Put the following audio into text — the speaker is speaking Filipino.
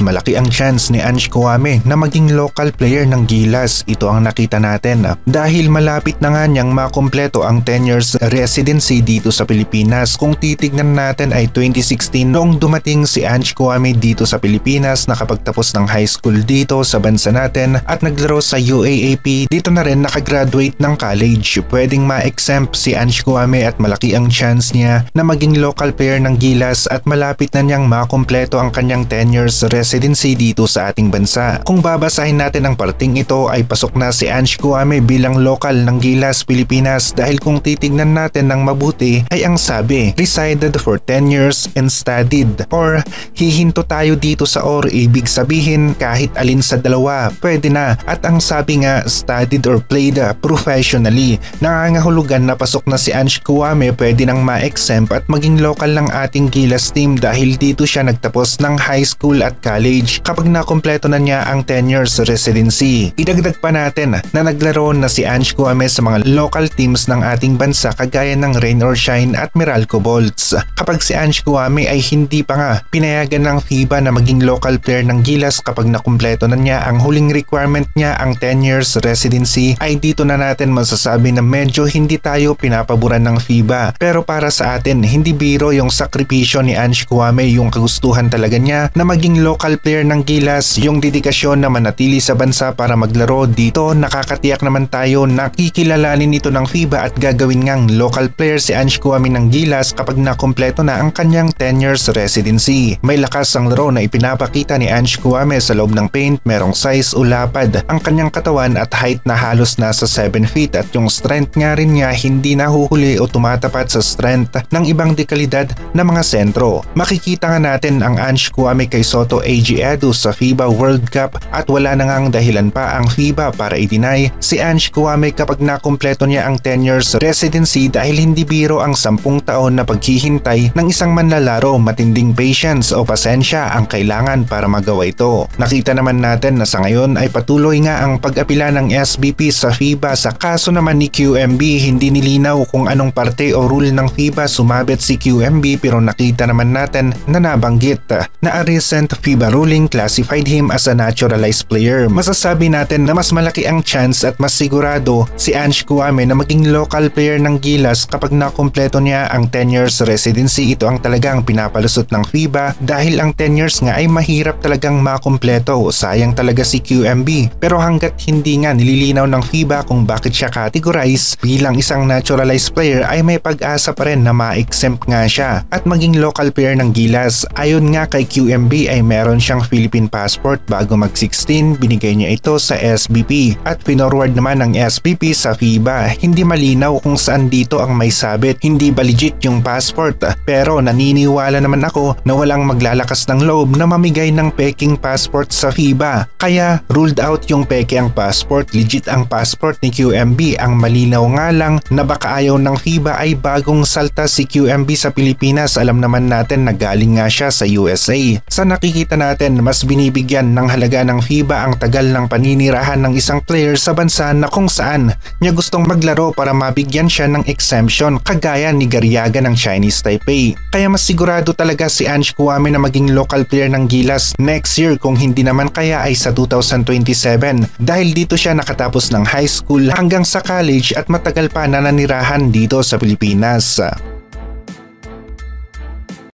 Malaki ang chance ni Ange Kouame na maging local player ng Gilas. Ito ang nakita natin dahil malapit na nga niyang makumpleto ang 10 years residency dito sa Pilipinas. Kung titignan natin ay 2016 noong dumating si Ange Kouame dito sa Pilipinas, nakapagtapos ng high school dito sa bansa natin at naglaro sa UAAP. Dito na rin nakagraduate ng college. Pwedeng ma-exempt si Ange Kouame at malaki ang chance niya na maging local player ng Gilas at malapit na niyang makumpleto ang kanyang 10 years residency dito sa ating bansa. Kung babasahin natin ang parting ito ay pasok na si Ange Kouame bilang local ng Gilas, Pilipinas dahil kung titignan natin ng mabuti ay ang sabi, resided for 10 years and studied or hihinto tayo dito sa or, ibig sabihin kahit alin sa dalawa pwede na, at ang sabi nga studied or played professionally. Nangangahulugan na pasok na si Ange Kouame, pwede nang ma-exempt at maging local ng ating Gilas team dahil dito siya nagtapos ng high school at college kapag nakumpleto na niya ang 10 years residency. Idagdag pa natin na naglaro na si Ange Kouame sa mga local teams ng ating bansa kagaya ng Rain or Shine at Meralco Bolts. Kapag si Ange Kouame ay hindi pa nga pinayagan ng FIBA na maging local player ng Gilas kapag nakumpleto na niya ang huling requirement niya, ang 10 years residency, ay dito na natin masasabi na medyo hindi tayo pinapaboran ng FIBA. Pero para sa atin, hindi biro yung sakripisyo ni Ange Kouame, yung kagustuhan talaga niya na maging local player ng Gilas, yung dedikasyon na manatili sa bansa para maglaro dito. Nakakatiyak naman tayo na kikilalanin ito ng FIBA at gagawin ngang local player si Ange Kouame ng Gilas kapag nakumpleto na ang kanyang 10 years residency. May lakas ang laro na ipinapakita ni Ange Kouame sa loob ng paint, merong size o lapad ang kanyang katawan at height na halos nasa 7 feet at yung strength nga rin niya hindi nahuhuli o tumatapat sa strength ng ibang dekalidad na mga sentro. Makikita nga natin ang Ange Kouame kay Soto AG Edu sa FIBA World Cup at wala na ngang dahilan pa ang FIBA para i-deny si Ange Kouame kapag nakumpleto niya ang 10 years residency dahil hindi biro ang 10 taon na paghihintay ng isang manlalaro. Matinding patience o pasensya ang kailangan para magawa ito. Nakita naman natin na sa ngayon ay patuloy nga ang pag-apila ng SBP sa FIBA. Sa kaso naman ni QMB, hindi nilinaw kung anong parte o rule ng FIBA sumabit si QMB, pero nakita naman natin na nabanggit na a recent FIBA ruling classified him as a naturalized player. Masasabi natin na mas malaki ang chance at mas sigurado si Ange Kouame na maging local player ng Gilas kapag nakumpleto niya ang 10 years residency. Ito ang talagang pinapalusot ng FIBA dahil ang 10 years nga ay mahirap talagang makumpleto. Sayang talaga si QMB, pero hanggat hindi nga nililinaw ng FIBA kung bakit siya categorize bilang isang naturalized player ay may pag-asa pa rin na ma-exempt nga siya at maging local player ng Gilas. Ayon nga kay QMB ay meron siyang Philippine passport bago mag-16, binigay niya ito sa SBP at pinorward naman ng SBP sa FIBA. Hindi malinaw kung saan dito ang may sabit, hindi ba legit yung passport, pero naniniwala naman ako na walang maglalakas ng loob na mamigay ng peking passport sa FIBA. Kaya ruled out yung peke ang passport, legit ang passport ni QMB. Ang malinaw nga lang na baka ayaw ng FIBA ay bagong salta si QMB sa Pilipinas. Alam naman natin na galing nga siya sa USA. Sa nakikita natin, mas binibigyan ng halaga ng FIBA ang tagal ng paninirahan ng isang player sa bansa na kung saan niya gustong maglaro para mabigyan siya ng exemption kagaya ni Garyaga ng Chinese Taipei. Kaya mas sigurado talaga si Ange Kouame na maging local player ng Gilas next year, kung hindi naman kaya ay sa 2027 dahil dito siya nakatapos ng high school hanggang sa college at matagal pa na nanirahan dito sa Pilipinas.